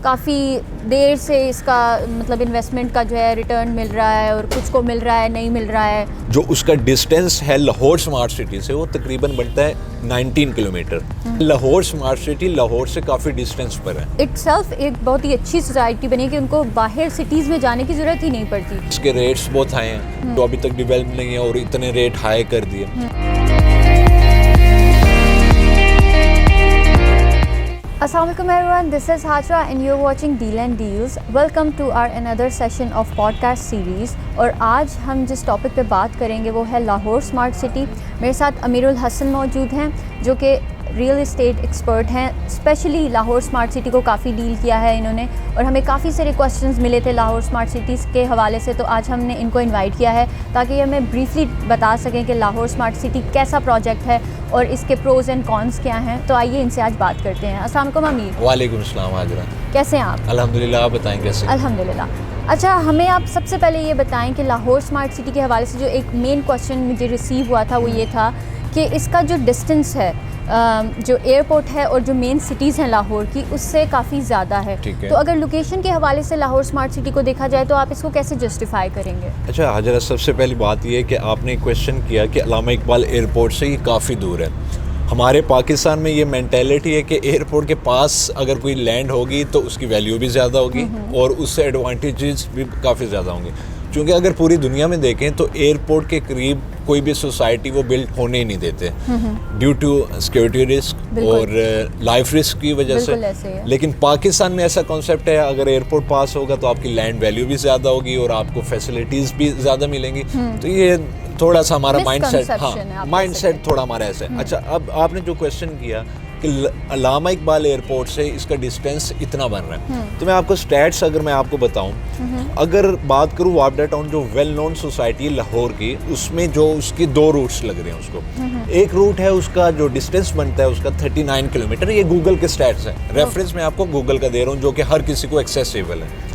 काफ़ी देर से इसका मतलब इन्वेस्टमेंट का जो है रिटर्न मिल रहा है और कुछ को मिल रहा है, नहीं मिल रहा है। जो उसका डिस्टेंस है लाहौर स्मार्ट सिटी से वो तकरीबन बनता है 19 kilometre. Lahore smart city Lahore से काफ़ी डिस्टेंस पर है। इटसेल्फ एक बहुत ही अच्छी सोसाइटी बनी कि उनको बाहर सिटीज़ में जाने की ज़रूरत ही नहीं पड़ती। इसके रेट्स बहुत हाई हैं, तो अभी तक डेवलप नहीं है और इतने रेट हाई कर दिए। Assalamualaikum everyone, this is Hajra and you're watching Deal and Deals. Welcome to our another session of podcast series. और आज हम जिस टॉपिक पे बात करेंगे वो है लाहौर स्मार्ट सिटी। मेरे साथ अमीरुल हसन मौजूद हैं जो कि रियल इस्टेट एक्सपर्ट हैं। स्पेशली लाहौर स्मार्ट सिटी को काफ़ी डील किया है इन्होंने और हमें काफ़ी सारे क्वेश्चंस मिले थे लाहौर स्मार्ट सिटीज़ के हवाले से, तो आज हमने इनको इनवाइट किया है ताकि ये हमें ब्रीफली बता सकें कि लाहौर स्मार्ट सिटी कैसा प्रोजेक्ट है और इसके प्रोज एंड कॉन्स क्या हैं। तो आइए इनसे आज बात करते हैं। अस्सलाम वालेकुम अमीर। वालेकुम अस्सलाम हाजरा, कैसे हैं आप? अल्हम्दुलिल्लाह, आप बताएं कैसे? अल्हम्दुलिल्लाह। अच्छा, हमें आप सबसे पहले ये बताएं कि लाहौर स्मार्ट सिटी के हवाले से जो एक मेन क्वेश्चन मुझे रिसीव हुआ था वो ये था कि इसका जो डिस्टेंस है जो एयरपोर्ट है और जो मेन सिटीज़ हैं लाहौर की उससे काफ़ी ज़्यादा है। तो अगर लोकेशन के हवाले से लाहौर स्मार्ट सिटी को देखा जाए तो आप इसको कैसे जस्टिफाई करेंगे? अच्छा हाजरा, सबसे पहली बात यह है कि आपने क्वेश्चन किया कि अल्लामा इकबाल एयरपोर्ट से ये काफ़ी दूर है। हमारे पाकिस्तान में ये मेंटालिटी है कि एयरपोर्ट के पास अगर कोई लैंड होगी तो उसकी वैल्यू भी ज़्यादा होगी और उससे एडवांटेजेस भी काफ़ी ज़्यादा होंगे। क्योंकि अगर पूरी दुनिया में देखें तो एयरपोर्ट के करीब कोई भी सोसाइटी वो बिल्ड होने ही नहीं देते ड्यू टू सिक्योरिटी रिस्क और लाइफ रिस्क की वजह से। लेकिन पाकिस्तान में ऐसा कॉन्सेप्ट है, अगर एयरपोर्ट पास होगा तो आपकी लैंड वैल्यू भी ज़्यादा होगी और आपको फैसिलिटीज़ भी ज़्यादा मिलेंगी। तो ये थोड़ा सा हमारा माइंडसेट थोड़ा हमारा ऐसा है। अच्छा, अब आपने जो क्वेश्चन किया कि अल्लामा इकबाल एयरपोर्ट से इसका डिस्टेंस इतना बन रहा है, तो मैं आपको स्टैट्स अगर मैं आपको बताऊं, अगर बात करूं वापडा टाउन जो वेल नोन सोसाइटी है लाहौर की, उसमें जो उसकी 2 रूट्स लग रहे हैं उसको। एक रूट है उसका जो डिस्टेंस बनता है उसका 39 किलोमीटर, ये गूगल के स्टैट्स हैं, रेफरेंस मैं आपको गूगल का दे रहा हूँ जो कि हर किसी को एक्सेसिबल है।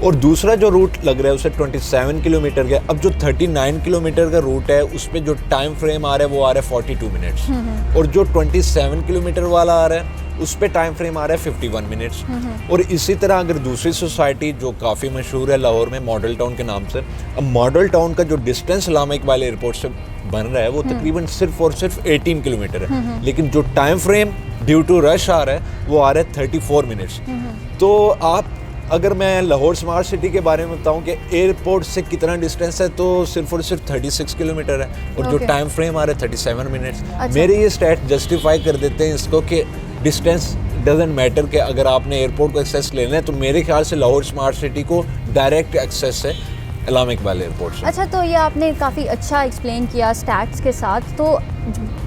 और दूसरा जो रूट लग रहा है उसे 27 किलोमीटर का। अब जो 39 किलोमीटर का रूट है उस पर जो टाइम फ्रेम आ रहा है वो आ रहा है 42 मिनट्स और जो 27 किलोमीटर वाला आ रहा है उस पर टाइम फ्रेम आ रहा है 51 मिनट्स। और इसी तरह अगर दूसरी सोसाइटी जो काफ़ी मशहूर है लाहौर में मॉडल टाउन के नाम से, अब मॉडल टाउन का जो डिस्टेंस अल्लामा इकबाल एयरपोर्ट से बन रहा है वो तकरीबन सिर्फ और सिर्फ 18 किलोमीटर है, लेकिन जो time frame due to rush आ रहा है वो आ रहा है 34 मिनट्स। तो आप अगर मैं लाहौर स्मार्ट सिटी के बारे में बताऊं कि एयरपोर्ट से कितना डिस्टेंस है तो सिर्फ और सिर्फ 36 किलोमीटर है और जो टाइम फ्रेम आ रहा है 37 मिनट्स। मेरे ये स्टैट जस्टिफाई कर देते हैं इसको कि डिस्टेंस डजेंट मैटर, कि अगर आपने एयरपोर्ट को एक्सेस लेना है तो मेरे ख्याल से लाहौर स्मार्ट सिटी को डायरेक्ट एक्सेस है अल्लामा इकबाल एयरपोर्ट से। अच्छा, तो ये आपने काफ़ी अच्छा एक्सप्लेन किया स्टैट्स के साथ। तो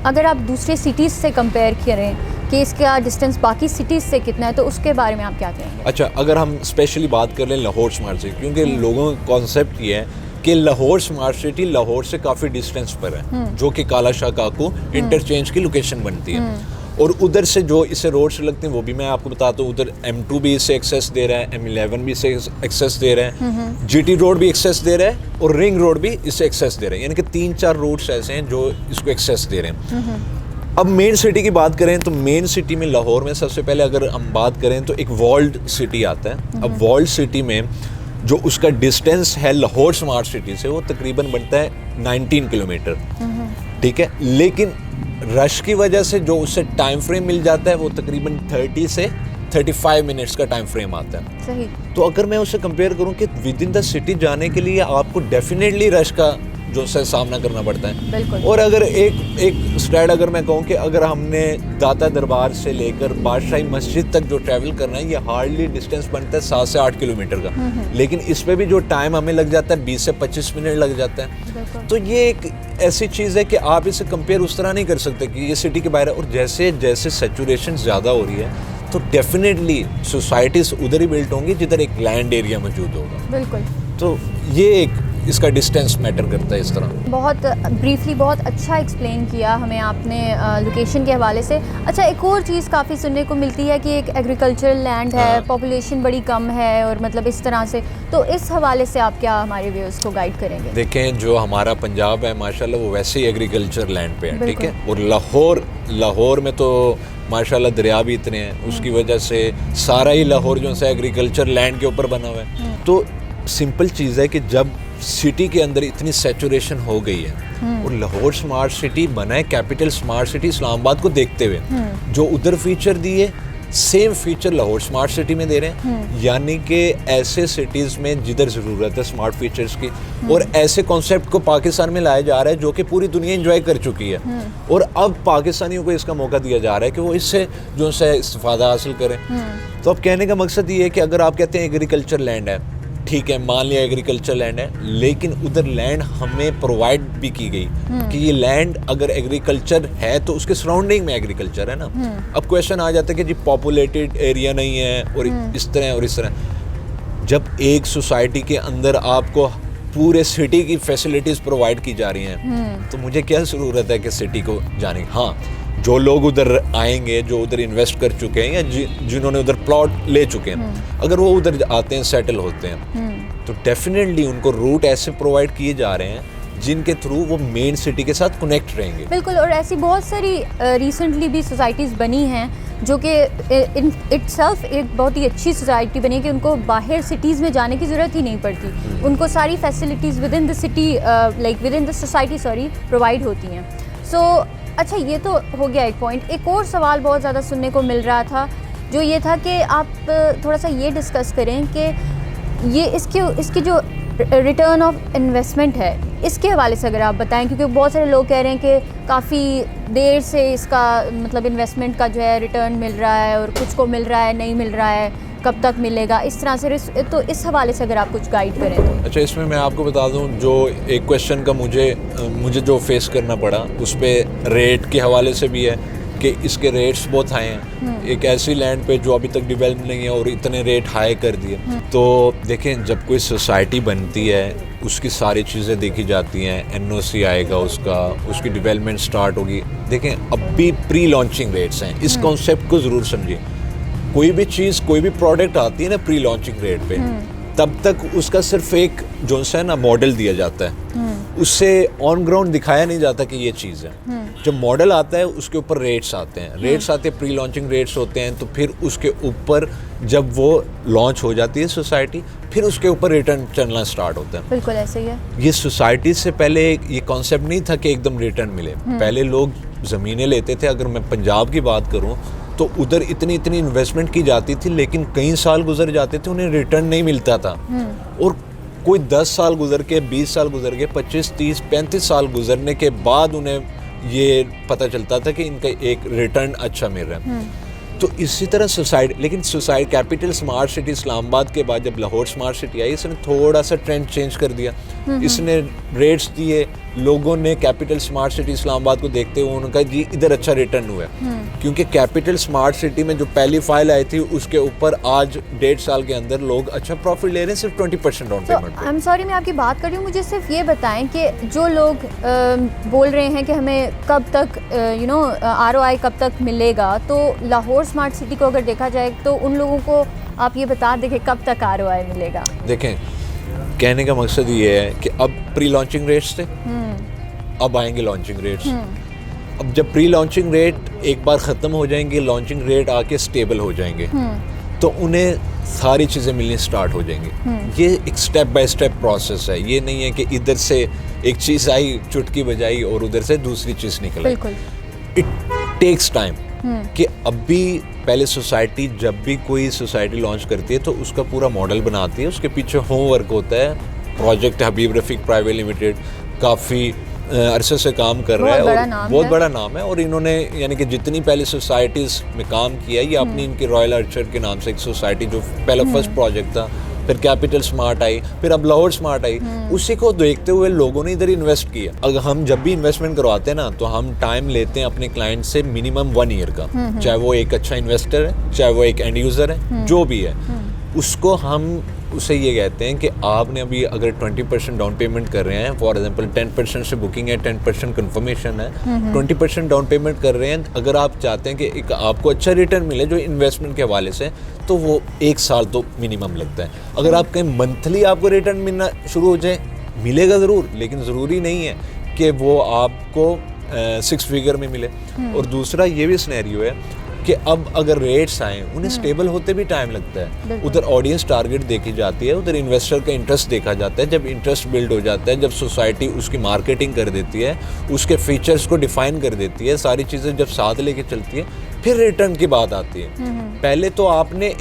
अगर आप दूसरे सिटीज़ से कंपेयर करें कि इसका डिस्टेंस बाकी सिटीज़ से कितना है तो उसके बारे में आप क्या कहेंगे? अच्छा, अगर हम स्पेशली बात कर लें लाहौर स्मार्ट सिटी, क्योंकि लोगों का कॉन्सेप्ट ये है कि लाहौर स्मार्ट सिटी लाहौर से काफ़ी डिस्टेंस पर है, जो कि काला शाह काकू इंटरचेंज की लोकेशन बनती है और उधर से जो इसे रोड्स लगती हैं वो भी मैं आपको बताता हूँ। उधर M2 भी इसे एक्सेस दे रहा है, M11 भी इसे एक्सेस दे रहा है, GT रोड भी एक्सेस दे रहा है और रिंग रोड भी इसे एक्सेस दे रहे हैं, यानी कि 3-4 रूट्स ऐसे हैं जो इसको एक्सेस दे रहे हैं। अब मेन सिटी की बात करें तो मेन सिटी में लाहौर में सबसे पहले अगर हम बात करें तो एक वॉल्ड सिटी आता है। अब वॉल्ड सिटी में जो उसका डिस्टेंस है लाहौर स्मार्ट सिटी से वो तकरीबन बनता है 19 किलोमीटर, ठीक है। लेकिन रश की वजह से जो उससे टाइम फ्रेम मिल जाता है वो तकरीबन 30 से 35 मिनट्स का टाइम फ्रेम आता है। सही। तो अगर मैं उससे कंपेयर करूं कि विद इन द सिटी जाने के लिए आपको डेफिनेटली रश का जो से सामना करना पड़ता है। बिल्कुल। और अगर एक स्टैट अगर मैं कहूँ कि अगर हमने दाता दरबार से लेकर बादशाही मस्जिद तक जो ट्रैवल करना है ये हार्डली डिस्टेंस बनता है 7 से 8 किलोमीटर का, लेकिन इस पे भी जो टाइम हमें लग जाता है 20 से 25 मिनट लग जाता है। तो ये एक ऐसी चीज़ है कि आप इसे कंपेयर उस तरह नहीं कर सकते कि ये सिटी के बाहर है। और जैसे जैसे सैचुरेशन ज़्यादा हो रही है तो डेफिनेटली सोसाइटीज़ उधर ही बिल्ट होंगी जिधर एक लैंड एरिया मौजूद होगा। बिल्कुल। तो ये एक इसका डिस्टेंस मैटर करता है इस तरह। बहुत ब्रीफली बहुत अच्छा एक्सप्लेन किया हमें आपने लोकेशन के हवाले से। अच्छा, एक और चीज़ काफ़ी सुनने को मिलती है कि एक एग्रीकल्चरल लैंड है, पॉपुलेशन बड़ी कम है और मतलब इस तरह से, तो इस हवाले से आप क्या हमारे व्यूअर्स को गाइड करेंगे? देखें, जो हमारा पंजाब है माशाल्लाह वो वैसे ही एग्रीकल्चर लैंड पे है, ठीक है। और लाहौर में तो माशाल्लाह दरिया भी इतने हैं, उसकी वजह से सारा ही लाहौर जो है एग्रीकल्चर लैंड के ऊपर बना हुआ है। तो सिंपल चीज़ है कि जब सिटी के अंदर इतनी सैचुरेशन हो गई है और लाहौर स्मार्ट सिटी बना है कैपिटल स्मार्ट सिटी इस्लामाबाद को देखते हुए, जो उधर फीचर दिए same feature Lahore smart city में दे रहे हैं, यानी कि ऐसे सिटीज़ में जिधर ज़रूरत है स्मार्ट फीचर्स की और ऐसे कॉन्सेप्ट को पाकिस्तान में लाया जा रहा है जो कि पूरी दुनिया एंजॉय कर चुकी है और अब पाकिस्तानियों को इसका मौका दिया जा रहा है कि वो इससे जो है इस्तिफादा हासिल करें। तो अब कहने का मकसद ये है कि अगर आप कहते हैं एग्रीकल्चर लैंड है, ठीक है, मान लिया एग्रीकल्चर लैंड है, लेकिन उधर लैंड हमें प्रोवाइड भी की गई कि ये लैंड अगर एग्रीकल्चर है तो उसके सराउंडिंग में एग्रीकल्चर है ना। अब क्वेश्चन आ जाता है कि जी पॉपुलेटेड एरिया नहीं है और इस तरह और इस तरह। जब एक सोसाइटी के अंदर आपको पूरे सिटी की फैसिलिटीज़ प्रोवाइड की जा रही हैं तो मुझे क्या ज़रूरत है कि सिटी को जाने की। हाँ, जो लोग उधर आएंगे, जो उधर इन्वेस्ट कर चुके हैं या जिन्होंने उधर प्लॉट ले चुके हैं, अगर वो उधर आते हैं, सेटल होते हैं, तो डेफिनेटली उनको रूट ऐसे प्रोवाइड किए जा रहे हैं जिनके थ्रू वो मेन सिटी के साथ कनेक्ट रहेंगे। बिल्कुल, और ऐसी बहुत सारी रिसेंटली भी सोसाइटीज़ बनी हैं जो कि इटसेल्फ एक बहुत ही अच्छी सोसाइटी बनी कि उनको बाहर सिटीज़ में जाने की ज़रूरत ही नहीं पड़ती, उनको सारी facilities with in the city like with in the society provide होती हैं। सो अच्छा, ये तो हो गया एक पॉइंट। एक और सवाल बहुत ज़्यादा सुनने को मिल रहा था, जो ये था कि आप थोड़ा सा ये डिस्कस करें कि ये इसकी जो रिटर्न ऑफ इन्वेस्टमेंट है, इसके हवाले से अगर आप बताएं, क्योंकि बहुत सारे लोग कह रहे हैं कि काफ़ी देर से इसका मतलब इन्वेस्टमेंट का जो है रिटर्न मिल रहा है और कुछ को मिल रहा है, नहीं मिल रहा है, कब तक मिलेगा, इस तरह से। तो इस हवाले से अगर आप कुछ गाइड करें तो। अच्छा, इसमें मैं आपको बता दूं, जो एक क्वेश्चन का मुझे जो फेस करना पड़ा उस पर रेट के हवाले से भी है कि इसके रेट्स बहुत हाई हैं। एक ऐसी लैंड पे जो अभी तक डेवलप नहीं है और इतने रेट हाई कर दिए। तो देखें, जब कोई सोसाइटी बनती है उसकी सारी चीज़ें देखी जाती हैं, एनओसी आएगा उसकी डेवलपमेंट स्टार्ट होगी। देखें, अब भी प्री लॉन्चिंग रेट्स हैं, इस कॉन्सेप्ट को ज़रूर समझिए। कोई भी चीज़, कोई भी प्रोडक्ट आती है ना प्री लॉन्चिंग रेट पे, तब तक उसका सिर्फ एक जो है ना मॉडल दिया जाता है, उससे ऑन ग्राउंड दिखाया नहीं जाता कि ये चीज़ है। जब मॉडल आता है उसके ऊपर रेट्स आते हैं, प्री लॉन्चिंग रेट्स होते हैं, तो फिर उसके ऊपर जब वो लॉन्च हो जाती है सोसाइटी, फिर उसके ऊपर रिटर्न चलना स्टार्ट होता है। बिल्कुल ऐसे ही है। ये सोसाइटी से पहले ये कॉन्सेप्ट नहीं था कि एकदम रिटर्न मिले। पहले लोग ज़मीनें लेते थे, अगर मैं पंजाब की बात करूँ तो उधर इतनी इन्वेस्टमेंट की जाती थी, लेकिन कई साल गुजर जाते थे, उन्हें रिटर्न नहीं मिलता था। और कोई 10 साल गुजर के, 20 साल गुजर के, 25, 30, 35 साल गुजरने के बाद उन्हें ये पता चलता था कि इनका एक रिटर्न अच्छा मिल रहा है। तो इसी तरह society capital smart city Islamabad के बाद जब लाहौर स्मार्ट सिटी आई, इसने थोड़ा सा ट्रेंड चेंज कर दिया। इसने रेट्स दिए, लोगों ने कैपिटल स्मार्ट सिटी इस्लामाबाद को देखते हुए उन्होंने कहा जी इधर अच्छा रिटर्न हुआ है, क्योंकि कैपिटल स्मार्ट सिटी में जो पहली फाइल आई थी उसके ऊपर आज 1.5 साल के अंदर लोग अच्छा प्रॉफिट ले रहे हैं, सिर्फ 20% down payment. I am sorry, मैं आपकी बात कर रही हूँ, मुझे सिर्फ ये बताएं कि जो लोग बोल रहे हैं कि हमें कब तक ROI कब तक मिलेगा, तो लाहौर स्मार्ट सिटी को अगर देखा जाए तो उन लोगों को आप ये बता दें कि कब तक ROI मिलेगा। देखें, कहने का मकसद ये है कि अब प्री लॉन्चिंग रेट्स थे, अब आएंगे लॉन्चिंग रेट्स। अब जब प्री लॉन्चिंग रेट एक बार ख़त्म हो जाएंगे, लॉन्चिंग रेट आके स्टेबल हो जाएंगे, तो उन्हें सारी चीज़ें मिलनी स्टार्ट हो जाएंगी। ये एक स्टेप बाय स्टेप प्रोसेस है, ये नहीं है कि इधर से एक चीज़ आई, चुटकी बजाई और उधर से दूसरी चीज़ निकल आई। It takes time. कि अभी पहले सोसाइटी, जब भी कोई सोसाइटी लॉन्च करती है तो उसका पूरा मॉडल बनाती है, उसके पीछे होमवर्क होता है। प्रोजेक्ट हबीब रफ़ीक प्राइवेट लिमिटेड काफ़ी अरसे से काम कर रहा है और बहुत बड़ा नाम है, और इन्होंने यानी कि जितनी पहले सोसाइटीज़ में काम किया, ये अपनी इनकी रॉयल आर्चर के नाम से एक सोसाइटी जो पहला फर्स्ट प्रोजेक्ट था, फिर कैपिटल स्मार्ट आई, फिर अब लाहौर स्मार्ट आई, उसी को देखते हुए लोगों ने इधर इन्वेस्ट किया। अगर हम जब भी इन्वेस्टमेंट करवाते हैं ना, तो हम टाइम लेते हैं अपने क्लाइंट से मिनिमम 1 ईयर का, चाहे वो एक अच्छा इन्वेस्टर है, चाहे वो एक एंड यूज़र है, जो भी है, उसको हम उसे ये कहते हैं कि आपने अभी अगर 20% डाउन पेमेंट कर रहे हैं, फॉर एग्जांपल 10% से बुकिंग है, 10% कंफर्मेशन है, 20% डाउन पेमेंट कर रहे हैं, अगर आप चाहते हैं कि एक आपको अच्छा रिटर्न मिले जो इन्वेस्टमेंट के हवाले से, तो वो 1 साल तो मिनिमम लगता है। अगर आप कहीं मंथली आपको रिटर्न मिलना शुरू हो जाए, मिलेगा ज़रूर, लेकिन ज़रूरी नहीं है कि वो आपको 6 फिगर में मिले। और दूसरा ये भी सिनेरियो है कि अब अगर रेट्स आए, उन्हें स्टेबल होते भी टाइम लगता है। उधर ऑडियंस टारगेट देखी जाती है, उधर इन्वेस्टर का इंटरेस्ट देखा जाता है। जब इंटरेस्ट बिल्ड हो जाता है, जब सोसाइटी उसकी मार्केटिंग कर देती है, उसके फीचर्स को डिफाइन कर देती है, सारी चीज़ें जब साथ लेके चलती है, फिर रिटर्न की बात आती है। पहले तो आपने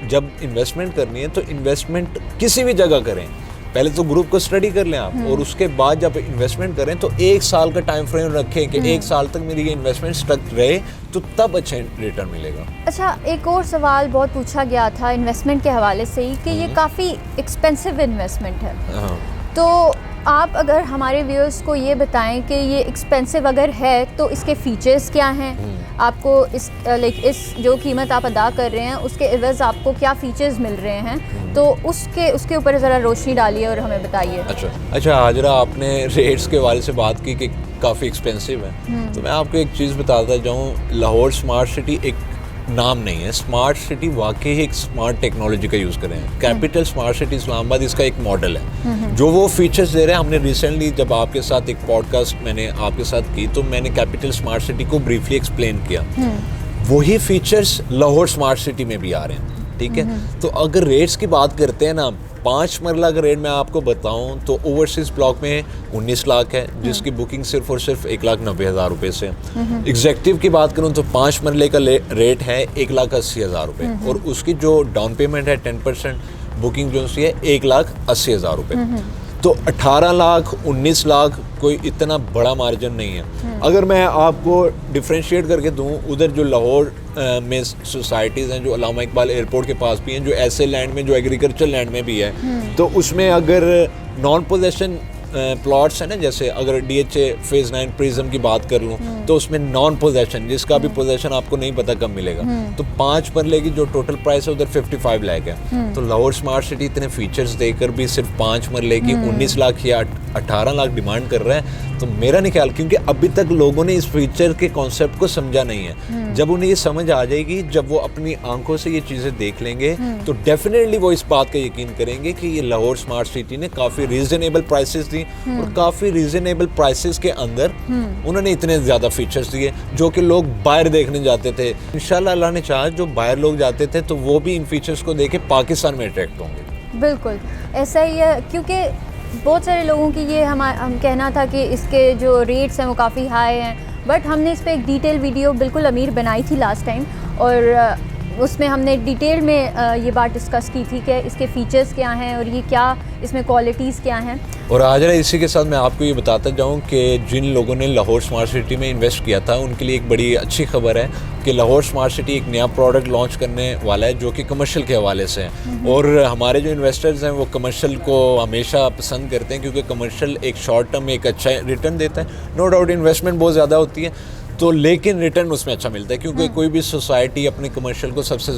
जब इन्वेस्टमेंट करनी है तो इन्वेस्टमेंट किसी भी जगह करें, पहले तो ग्रुप को स्टडी कर लें आप, और उसके बाद जब इन्वेस्टमेंट करें तो 1 साल का टाइम फ्रेम रखें कि 1 साल तक मेरी ये इन्वेस्टमेंट स्टक रहे, तो तब अच्छा रिटर्न मिलेगा। अच्छा, एक और सवाल बहुत पूछा गया था इन्वेस्टमेंट के हवाले से ही कि ये काफ़ी एक्सपेंसिव इन्वेस्टमेंट है। तो आप अगर हमारे व्यूअर्स को ये बताएं कि ये एक्सपेंसिव अगर है तो इसके फीचर्स क्या हैं, आपको इस जो कीमत आप अदा कर रहे हैं उसके एवज़ आपको क्या फ़ीचर्स मिल रहे हैं, तो उसके ऊपर ज़रा रोशनी डालिए और हमें बताइए। अच्छा हाजरा, आपने रेट्स के वाले से बात की कि काफ़ी एक्सपेंसिव है, तो मैं आपको एक चीज़ बताता जाऊँ, लाहौर स्मार्ट सिटी एक नाम नहीं है, स्मार्ट सिटी वाकई एक स्मार्ट टेक्नोलॉजी का यूज़ कर रहे हैं। कैपिटल स्मार्ट सिटी इस्लामाबाद इसका एक मॉडल है जो वो फीचर्स दे रहे हैं। हमने रिसेंटली जब आपके साथ एक पॉडकास्ट मैंने आपके साथ की, तो मैंने कैपिटल स्मार्ट सिटी को ब्रीफली एक्सप्लेन किया। वही फीचर्स लाहौर स्मार्ट सिटी में भी आ रहे हैं, ठीक है। तो अगर रेट्स की बात करते हैं ना, 5 मरला का रेट मैं आपको बताऊं तो ओवरसीज़ ब्लॉक में 19 लाख है, जिसकी बुकिंग सिर्फ और सिर्फ 1,90,000 रुपये से। एग्जेक्टिव की बात करूं तो 5 मरले का रेट है 1,80,000 रुपये, और उसकी जो डाउन पेमेंट है 10% बुकिंग जो सी है 1,80,000 रुपये। तो 18 लाख 19 लाख कोई इतना बड़ा मार्जिन नहीं है। अगर मैं आपको डिफ्रेंशिएट करके दूं, उधर जो लाहौर में सोसाइटीज़ हैं जो अल्लामा इकबाल एयरपोर्ट के पास भी हैं, जो ऐसे लैंड में जो एग्रीकल्चर लैंड में भी है, तो उसमें अगर नॉन पोजेशन प्लॉट्स हैं ना, जैसे अगर DHA फेज़ 9 प्रिज्म की बात कर लूँ, तो उसमें नॉन पोजेशन, जिसका भी पोजेशन आपको नहीं पता कब मिलेगा, तो 5 मरले की जो टोटल प्राइस है उधर 55 लाख है। तो लाहौर स्मार्ट सिटी इतने फीचर्स देकर भी सिर्फ 5 मरले की 19 लाख या 18 लाख डिमांड कर रहा है, तो मेरा नहीं ख्याल, क्योंकि अभी तक लोगों ने इस फीचर के कॉन्सेप्ट को समझा नहीं है। जब उन्हें ये समझ आ जाएगी, जब वो अपनी आंखों से ये चीज़ें देख लेंगे, तो डेफिनेटली वो इस बात का यकीन करेंगे कि ये लाहौर स्मार्ट सिटी ने काफ़ी रीजनेबल प्राइसेस दी, और काफ़ी रीजनेबल प्राइसेस के अंदर उन्होंने इतने ज़्यादा फीचर्स दिए जो कि लोग बाहर देखने जाते थे। इंशाल्लाह अल्लाह ने चाहा जो बाहर लोग जाते थे तो वो भी इन फीचर्स को देख के पाकिस्तान में अट्रैक्ट होंगे। बिल्कुल ऐसा ही है, क्योंकि बहुत सारे लोगों की ये हम कहना था कि इसके जो रेट्स हैं वो काफ़ी हाई हैं, बट हमने इस पर एक डिटेल वीडियो बिल्कुल अमीर बनाई थी लास्ट टाइम, और उसमें हमने डिटेल में ये बात डिस्कस की थी कि इसके फ़ीचर्स क्या हैं और ये क्या इसमें क्वालिटीज़ क्या हैं। और आज इसी के साथ मैं आपको ये बताता जाऊँ कि जिन लोगों ने लाहौर स्मार्ट सिटी में इन्वेस्ट किया था उनके लिए एक बड़ी अच्छी खबर है कि लाहौर स्मार्ट सिटी एक नया प्रोडक्ट लॉन्च करने वाला है जो कि कमर्शियल के हवाले से है। और हमारे जो इन्वेस्टर्स हैं वो कमर्शियल को हमेशा पसंद करते हैं, क्योंकि कमर्शियल एक शॉर्ट टर्म में एक अच्छा रिटर्न देता है। नो डाउट इन्वेस्टमेंट बहुत ज़्यादा होती है, तो लेकिन रिटर्न उसमें अच्छा मिलता है, क्योंकि कोई भी सोसाइटी अपनी कमर्शियल को सबसे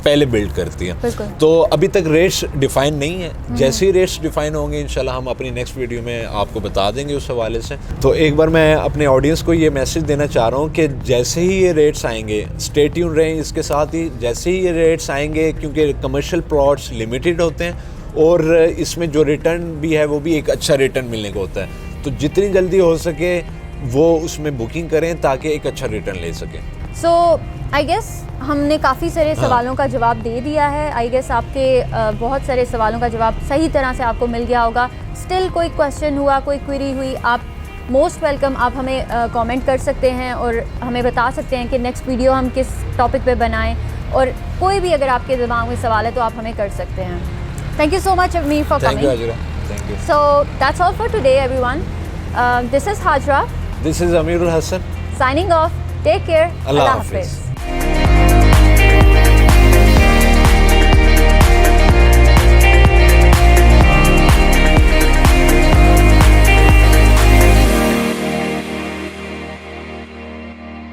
पहले बिल्ड करती है। तो अभी तक रेट्स डिफाइन नहीं है, जैसे ही रेट्स डिफाइन होंगे इंशाल्लाह हम अपनी नेक्स्ट वीडियो में आपको बता देंगे उस हवाले से। तो एक बार मैं अपने ऑडियंस को ये मैसेज देना चाह रहा हूँ कि जैसे ही ये रेट्स आएंगे, स्टे ट्यून रहें इसके साथ ही, जैसे ही ये रेट्स आएंगे, क्योंकि कमर्शियल प्लॉट्स लिमिटेड होते हैं और इसमें जो रिटर्न भी है वो भी एक अच्छा रिटर्न मिलने को होता है, तो जितनी जल्दी हो सके वो उसमें बुकिंग करें ताकि एक अच्छा रिटर्न ले सकें। सो आई गेस हमने काफ़ी सारे सवालों का जवाब दे दिया है। आई गेस आपके बहुत सारे सवालों का जवाब सही तरह से आपको मिल गया होगा। स्टिल कोई क्वेश्चन हुआ, कोई क्वेरी हुई, आप मोस्ट वेलकम, आप हमें कमेंट कर सकते हैं और हमें बता सकते हैं कि नेक्स्ट वीडियो हम किस टॉपिक पे बनाएं, और कोई भी अगर आपके दिमाग में सवाल है तो आप हमें कर सकते हैं। Thank you so much Amir for coming. So that's all for today everyone. This is Hajra. This is Amirul Hassan. Signing off. Take care. Allah Hafiz.